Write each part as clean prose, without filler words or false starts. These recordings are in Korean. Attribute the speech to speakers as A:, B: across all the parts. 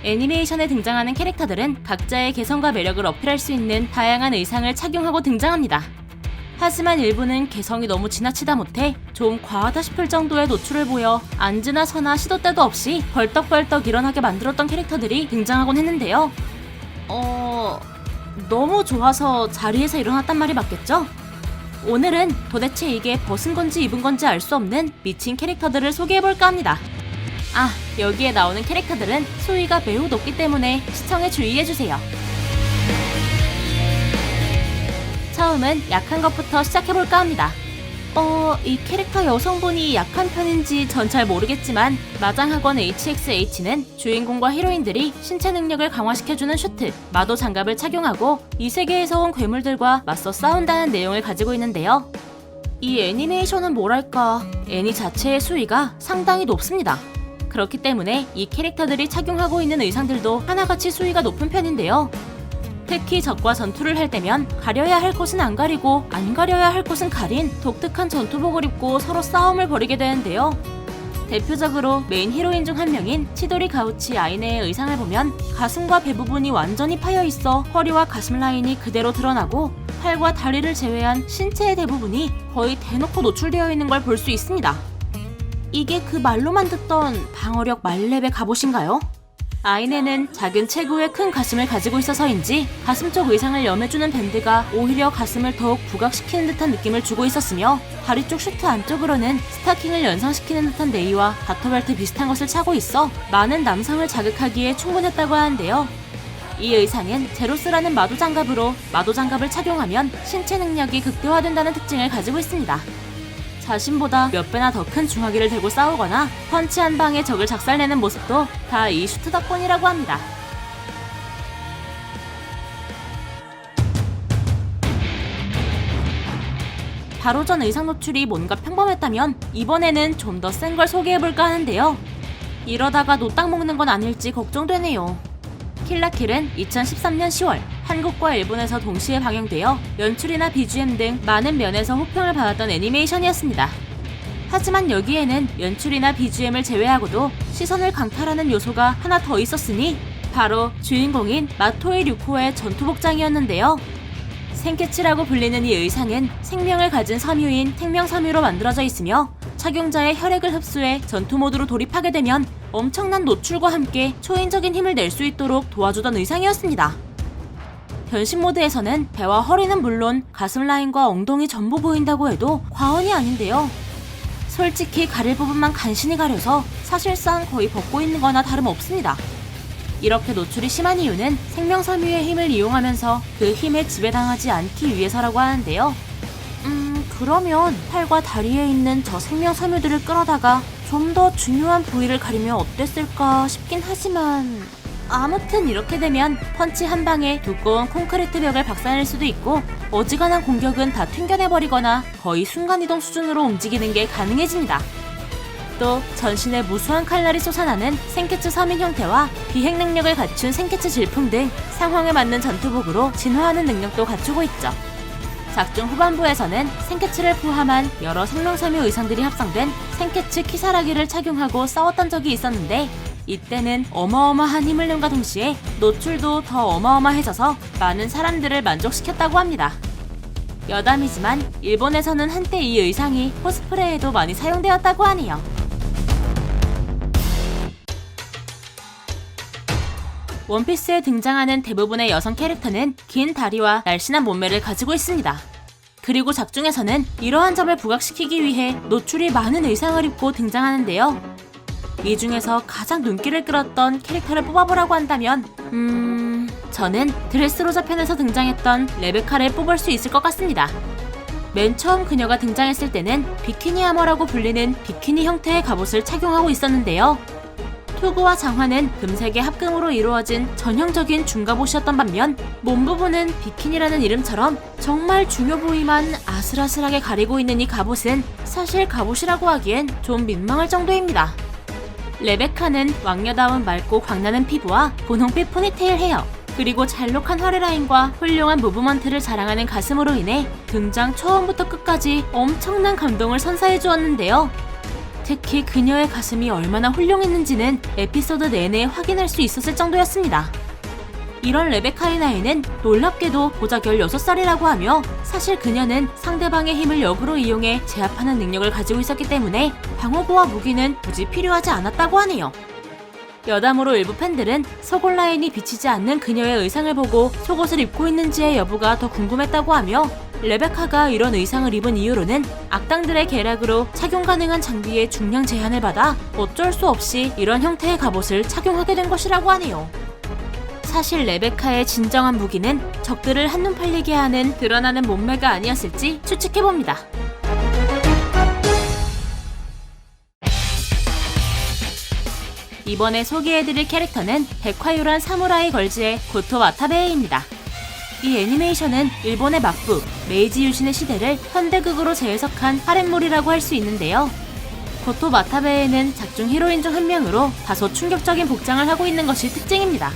A: 애니메이션에 등장하는 캐릭터들은 각자의 개성과 매력을 어필할 수 있는 다양한 의상을 착용하고 등장합니다. 하지만 일부는 개성이 너무 지나치다 못해 좀 과하다 싶을 정도의 노출을 보여 앉으나 서나 시도 때도 없이 벌떡벌떡 일어나게 만들었던 캐릭터들이 등장하곤 했는데요. 너무 좋아서 자리에서 일어났단 말이 맞겠죠? 오늘은 도대체 이게 벗은 건지 입은 건지 알 수 없는 미친 캐릭터들을 소개해볼까 합니다. 여기에 나오는 캐릭터들은 수위가 매우 높기 때문에 시청에 주의해주세요. 처음은 약한 것부터 시작해볼까 합니다. 이 캐릭터 여성분이 약한 편인지 전 잘 모르겠지만 마장학원 HXH는 주인공과 히로인들이 신체 능력을 강화시켜주는 슈트, 마도 장갑을 착용하고 이 세계에서 온 괴물들과 맞서 싸운다는 내용을 가지고 있는데요. 이 애니메이션은 뭐랄까, 애니 자체의 수위가 상당히 높습니다. 그렇기 때문에 이 캐릭터들이 착용하고 있는 의상들도 하나같이 수위가 높은 편인데요. 특히 적과 전투를 할 때면 가려야 할 곳은 안 가리고 안 가려야 할 곳은 가린 독특한 전투복을 입고 서로 싸움을 벌이게 되는데요. 대표적으로 메인 히로인 중 한 명인 치도리 가우치 아이네의 의상을 보면 가슴과 배 부분이 완전히 파여 있어 허리와 가슴 라인이 그대로 드러나고 팔과 다리를 제외한 신체의 대부분이 거의 대놓고 노출되어 있는 걸 볼 수 있습니다. 이게 그 말로만 듣던 방어력 말렙의 갑옷인가요? 아이네는 작은 체구의 큰 가슴을 가지고 있어서인지 가슴 쪽 의상을 염해주는 밴드가 오히려 가슴을 더욱 부각시키는 듯한 느낌을 주고 있었으며 다리 쪽 슈트 안쪽으로는 스타킹을 연상시키는 듯한 네이와 다터벨트 비슷한 것을 차고 있어 많은 남성을 자극하기에 충분했다고 하는데요. 이 의상은 제로스라는 마도 장갑으로 마도 장갑을 착용하면 신체 능력이 극대화된다는 특징을 가지고 있습니다. 자신보다 몇 배나 더 큰 중화기를 들고 싸우거나 펀치 한 방에 적을 작살내는 모습도 다 이 슈트 덕분이라고 합니다. 바로 전 의상 노출이 뭔가 평범했다면 이번에는 좀 더 센 걸 소개해볼까 하는데요. 이러다가 노딱 먹는 건 아닐지 걱정되네요. 킬라킬은 2013년 10월 한국과 일본에서 동시에 방영되어 연출이나 BGM 등 많은 면에서 호평을 받았던 애니메이션이었습니다. 하지만 여기에는 연출이나 BGM을 제외하고도 시선을 강탈하는 요소가 하나 더 있었으니 바로 주인공인 마토이 류코의 전투복장이었는데요. 생케치라고 불리는 이 의상은 생명을 가진 섬유인 생명섬유로 만들어져 있으며 착용자의 혈액을 흡수해 전투 모드로 돌입하게 되면 엄청난 노출과 함께 초인적인 힘을 낼 수 있도록 도와주던 의상이었습니다. 변신 모드에서는 배와 허리는 물론 가슴 라인과 엉덩이 전부 보인다고 해도 과언이 아닌데요. 솔직히 가릴 부분만 간신히 가려서 사실상 거의 벗고 있는 거나 다름없습니다. 이렇게 노출이 심한 이유는 생명섬유의 힘을 이용하면서 그 힘에 지배당하지 않기 위해서라고 하는데요. 그러면 팔과 다리에 있는 저 생명섬유들을 끌어다가 좀 더 중요한 부위를 가리면 어땠을까 싶긴 하지만 아무튼 이렇게 되면 펀치 한 방에 두꺼운 콘크리트 벽을 박살낼 수도 있고 어지간한 공격은 다 튕겨내버리거나 거의 순간이동 수준으로 움직이는 게 가능해집니다. 또 전신에 무수한 칼날이 솟아나는 생케츠 서민 형태와 비행 능력을 갖춘 생케츠 질풍 등 상황에 맞는 전투복으로 진화하는 능력도 갖추고 있죠. 작중 후반부에서는 생케츠를 포함한 여러 생명섬유 의상들이 합성된 생케츠 키사라기를 착용하고 싸웠던 적이 있었는데 이때는 어마어마한 힘을 낸과 동시에 노출도 더 어마어마해져서 많은 사람들을 만족시켰다고 합니다. 여담이지만 일본에서는 한때 이 의상이 코스프레에도 많이 사용되었다고 하네요. 원피스에 등장하는 대부분의 여성 캐릭터는 긴 다리와 날씬한 몸매를 가지고 있습니다. 그리고 작중에서는 이러한 점을 부각시키기 위해 노출이 많은 의상을 입고 등장하는데요. 이 중에서 가장 눈길을 끌었던 캐릭터를 뽑아보라고 한다면 저는 드레스로자 편에서 등장했던 레베카를 뽑을 수 있을 것 같습니다. 맨 처음 그녀가 등장했을 때는 비키니 아머라고 불리는 비키니 형태의 갑옷을 착용하고 있었는데요. 투구와 장화는 금색의 합금으로 이루어진 전형적인 중갑옷이었던 반면 몸 부분은 비키니라는 이름처럼 정말 중요 부위만 아슬아슬하게 가리고 있는 이 갑옷은 사실 갑옷이라고 하기엔 좀 민망할 정도입니다. 레베카는 왕녀다운 맑고 광나는 피부와 분홍빛 포니테일 헤어, 그리고 잘록한 허리 라인과 훌륭한 무브먼트를 자랑하는 가슴으로 인해 등장 처음부터 끝까지 엄청난 감동을 선사해 주었는데요. 특히 그녀의 가슴이 얼마나 훌륭했는지는 에피소드 내내 확인할 수 있었을 정도였습니다. 이런 레베카의 나이는 놀랍게도 고작 16살이라고 하며 사실 그녀는 상대방의 힘을 역으로 이용해 제압하는 능력을 가지고 있었기 때문에 방어구와 무기는 굳이 필요하지 않았다고 하네요. 여담으로 일부 팬들은 속옷 라인이 비치지 않는 그녀의 의상을 보고 속옷을 입고 있는지의 여부가 더 궁금했다고 하며 레베카가 이런 의상을 입은 이유로는 악당들의 계략으로 착용 가능한 장비의 중량 제한을 받아 어쩔 수 없이 이런 형태의 갑옷을 착용하게 된 것이라고 하네요. 사실 레베카의 진정한 무기는 적들을 한눈 팔리게 하는 드러나는 몸매가 아니었을지 추측해봅니다. 이번에 소개해드릴 캐릭터는 백화유란 사무라이 걸즈의 고토 와타베에입니다. 이 애니메이션은 일본의 막부, 메이지 유신의 시대를 현대극으로 재해석한 하렘물이라고 할 수 있는데요. 고토 와타베에는 작중 히로인 중 한 명으로 다소 충격적인 복장을 하고 있는 것이 특징입니다.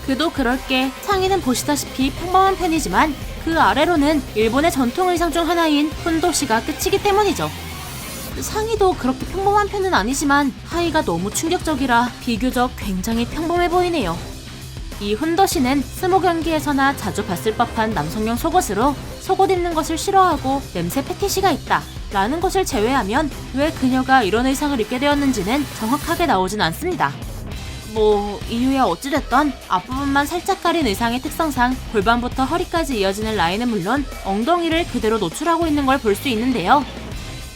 A: 그도 그럴 게 상의는 보시다시피 평범한 편이지만 그 아래로는 일본의 전통 의상 중 하나인 훈도시가 끝이기 때문이죠. 상의도 그렇게 평범한 편은 아니지만 하의가 너무 충격적이라 비교적 굉장히 평범해 보이네요. 이 훈도시는 스모 경기에서나 자주 봤을 법한 남성용 속옷으로 속옷 입는 것을 싫어하고 냄새 패티시가 있다 라는 것을 제외하면 왜 그녀가 이런 의상을 입게 되었는지는 정확하게 나오진 않습니다. 이유야 어찌됐던 앞부분만 살짝 가린 의상의 특성상 골반부터 허리까지 이어지는 라인은 물론 엉덩이를 그대로 노출하고 있는 걸 볼 수 있는데요.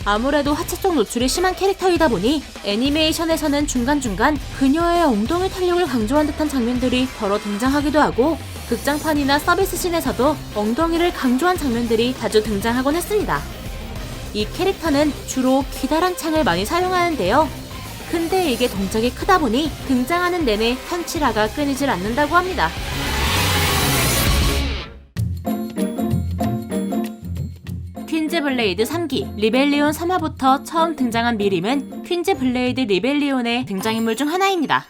A: 아무래도 하체 쪽 노출이 심한 캐릭터이다 보니 애니메이션에서는 중간중간 그녀의 엉덩이 탄력을 강조한 듯한 장면들이 덜어 등장하기도 하고 극장판이나 서비스씬에서도 엉덩이를 강조한 장면들이 자주 등장하곤 했습니다. 이 캐릭터는 주로 기다란 창을 많이 사용하는데요. 근데 이게 동작이 크다 보니 등장하는 내내 펀치라가 끊이질 않는다고 합니다. 퀸즈 블레이드 3기 리벨리온 3화부터 처음 등장한 미림은 퀸즈 블레이드 리벨리온의 등장인물 중 하나입니다.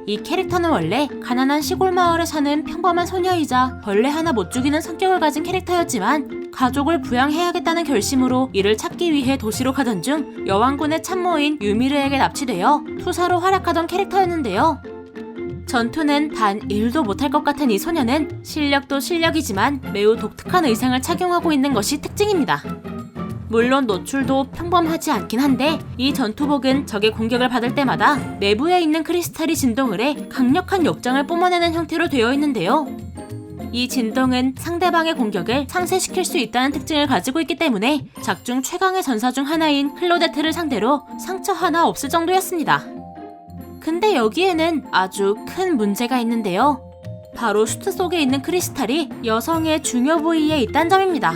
A: 이 캐릭터는 원래 가난한 시골 마을에 사는 평범한 소녀이자 벌레 하나 못 죽이는 성격을 가진 캐릭터였지만 가족을 부양해야겠다는 결심으로 이를 찾기 위해 도시로 가던 중 여왕군의 참모인 유미르에게 납치되어 투사로 활약하던 캐릭터였는데요. 전투는 단 1도 못할 것 같은 이 소녀는 실력도 실력이지만 매우 독특한 의상을 착용하고 있는 것이 특징입니다. 물론 노출도 평범하지 않긴 한데 이 전투복은 적의 공격을 받을 때마다 내부에 있는 크리스탈이 진동을 해 강력한 역장을 뿜어내는 형태로 되어 있는데요. 이 진동은 상대방의 공격을 상쇄시킬 수 있다는 특징을 가지고 있기 때문에 작중 최강의 전사 중 하나인 클로데트를 상대로 상처 하나 없을 정도였습니다. 근데 여기에는 아주 큰 문제가 있는데요. 바로 슈트 속에 있는 크리스탈이 여성의 중요 부위에 있다는 점입니다.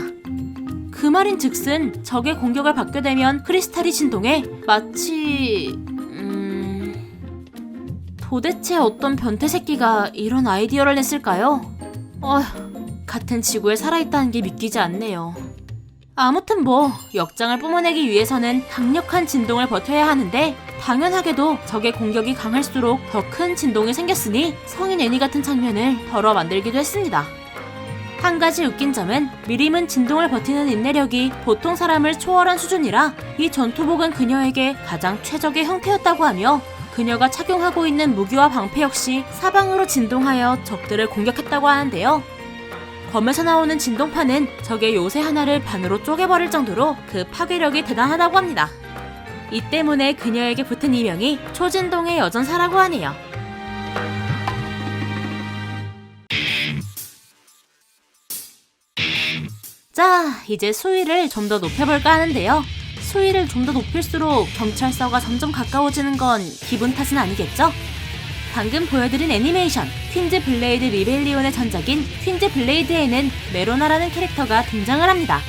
A: 그 말인 즉슨 적의 공격을 받게 되면 크리스탈이 진동해 마치... 도대체 어떤 변태 새끼가 이런 아이디어를 냈을까요? 같은 지구에 살아있다는 게 믿기지 않네요. 아무튼 역장을 뿜어내기 위해서는 강력한 진동을 버텨야 하는데 당연하게도 적의 공격이 강할수록 더 큰 진동이 생겼으니 성인 애니 같은 장면을 덜어 만들기도 했습니다. 한 가지 웃긴 점은 미림은 진동을 버티는 인내력이 보통 사람을 초월한 수준이라 이 전투복은 그녀에게 가장 최적의 형태였다고 하며 그녀가 착용하고 있는 무기와 방패 역시 사방으로 진동하여 적들을 공격했다고 하는데요. 검에서 나오는 진동파는 적의 요새 하나를 반으로 쪼개버릴 정도로 그 파괴력이 대단하다고 합니다. 이 때문에 그녀에게 붙은 이명이 초진동의 여전사라고 하네요. 자, 이제 수위를 좀 더 높여볼까 하는데요. 수위를 좀 더 높일수록 경찰서가 점점 가까워지는 건 기분 탓은 아니겠죠? 방금 보여드린 애니메이션 퀸즈 블레이드 리벨리온의 전작인 퀸즈 블레이드에는 메로나라는 캐릭터가 등장을 합니다.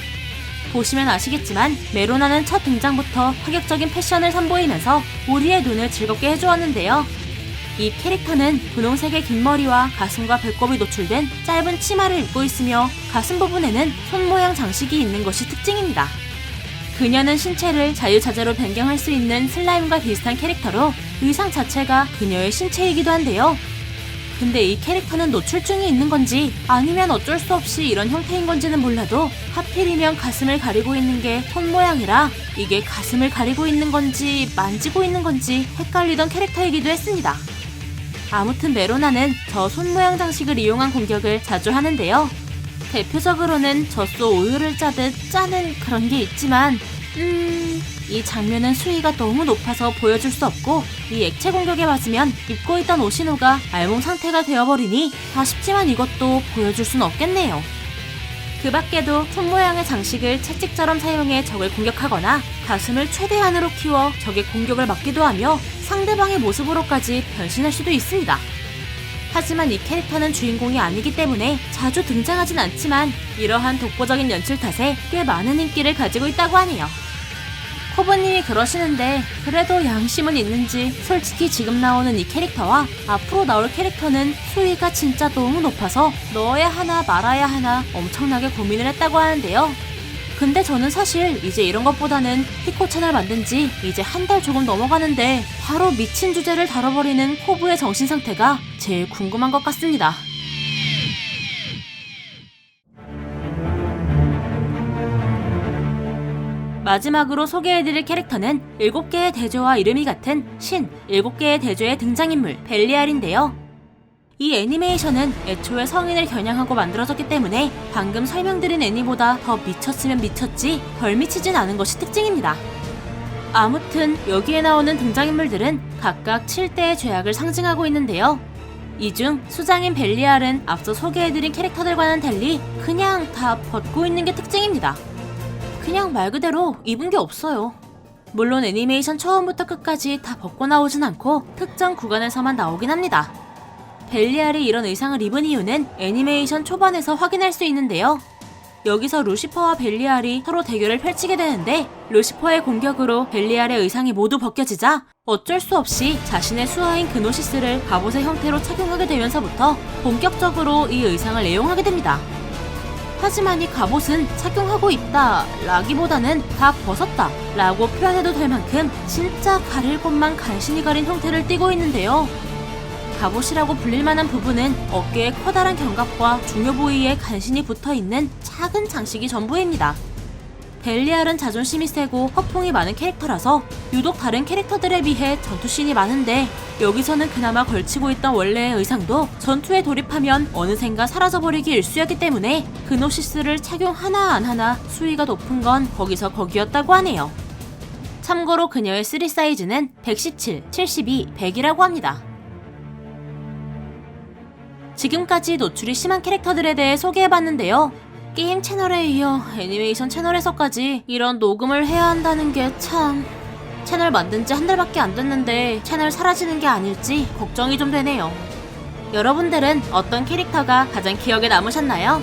A: 보시면 아시겠지만 메로나는 첫 등장부터 파격적인 패션을 선보이면서 우리의 눈을 즐겁게 해주었는데요. 이 캐릭터는 분홍색의 긴 머리와 가슴과 배꼽이 노출된 짧은 치마를 입고 있으며 가슴 부분에는 손 모양 장식이 있는 것이 특징입니다. 그녀는 신체를 자유자재로 변경할 수 있는 슬라임과 비슷한 캐릭터로 의상 자체가 그녀의 신체이기도 한데요. 근데 이 캐릭터는 노출증이 있는 건지 아니면 어쩔 수 없이 이런 형태인 건지는 몰라도 하필이면 가슴을 가리고 있는 게 손 모양이라 이게 가슴을 가리고 있는 건지 만지고 있는 건지 헷갈리던 캐릭터이기도 했습니다. 아무튼 메로나는 저 손 모양 장식을 이용한 공격을 자주 하는데요. 대표적으로는 젖소 우유를 짜듯 짜는 그런 게 있지만 이 장면은 수위가 너무 높아서 보여줄 수 없고 이 액체 공격에 맞으면 입고 있던 오시노가 알몸 상태가 되어버리니 아쉽지만 이것도 보여줄 순 없겠네요. 그 밖에도 손 모양의 장식을 채찍처럼 사용해 적을 공격하거나 가슴을 최대한으로 키워 적의 공격을 막기도 하며 상대방의 모습으로까지 변신할 수도 있습니다. 하지만 이 캐릭터는 주인공이 아니기 때문에 자주 등장하진 않지만 이러한 독보적인 연출 탓에 꽤 많은 인기를 가지고 있다고 하네요. 코브님이 그러시는데 그래도 양심은 있는지 솔직히 지금 나오는 이 캐릭터와 앞으로 나올 캐릭터는 수위가 진짜 너무 높아서 넣어야 하나 말아야 하나 엄청나게 고민을 했다고 하는데요. 근데 저는 사실 이제 이런 것보다는 히코 채널 만든 지 이제 한 달 조금 넘어가는데 바로 미친 주제를 다뤄버리는 코브의 정신 상태가 제일 궁금한 것 같습니다. 마지막으로 소개해드릴 캐릭터는 7개의 대조와 이름이 같은 신 7개의 대조의 등장인물 벨리알인데요. 이 애니메이션은 애초에 성인을 겨냥하고 만들어졌기 때문에 방금 설명드린 애니보다 더 미쳤으면 미쳤지 덜 미치진 않은 것이 특징입니다. 아무튼 여기에 나오는 등장인물들은 각각 7대의 죄악을 상징하고 있는데요. 이 중 수장인 벨리알은 앞서 소개해드린 캐릭터들과는 달리 그냥 다 벗고 있는 게 특징입니다. 그냥 말 그대로 입은 게 없어요. 물론 애니메이션 처음부터 끝까지 다 벗고 나오진 않고 특정 구간에서만 나오긴 합니다. 벨리알이 이런 의상을 입은 이유는 애니메이션 초반에서 확인할 수 있는데요. 여기서 루시퍼와 벨리알이 서로 대결을 펼치게 되는데 루시퍼의 공격으로 벨리알의 의상이 모두 벗겨지자 어쩔 수 없이 자신의 수하인 그노시스를 갑옷의 형태로 착용하게 되면서부터 본격적으로 이 의상을 애용하게 됩니다. 하지만 이 갑옷은 착용하고 있다 라기보다는 다 벗었다 라고 표현해도 될 만큼 진짜 가릴 곳만 간신히 가린 형태를 띠고 있는데요. 갑옷이라고 불릴 만한 부분은 어깨에 커다란 견갑과 중요 부위에 간신히 붙어있는 작은 장식이 전부입니다. 벨리알은 자존심이 세고 허풍이 많은 캐릭터라서 유독 다른 캐릭터들에 비해 전투씬이 많은데 여기서는 그나마 걸치고 있던 원래의 의상도 전투에 돌입하면 어느샌가 사라져버리기 일쑤였기 때문에 그노시스를 착용하나 안 하나 수위가 높은 건 거기서 거기였다고 하네요. 참고로 그녀의 3 사이즈는 117, 72, 100이라고 합니다. 지금까지 노출이 심한 캐릭터들에 대해 소개해봤는데요. 게임 채널에 이어 애니메이션 채널에서까지 이런 녹음을 해야 한다는 게 참... 채널 만든 지 한 달밖에 안 됐는데 채널 사라지는 게 아닐지 걱정이 좀 되네요. 여러분들은 어떤 캐릭터가 가장 기억에 남으셨나요?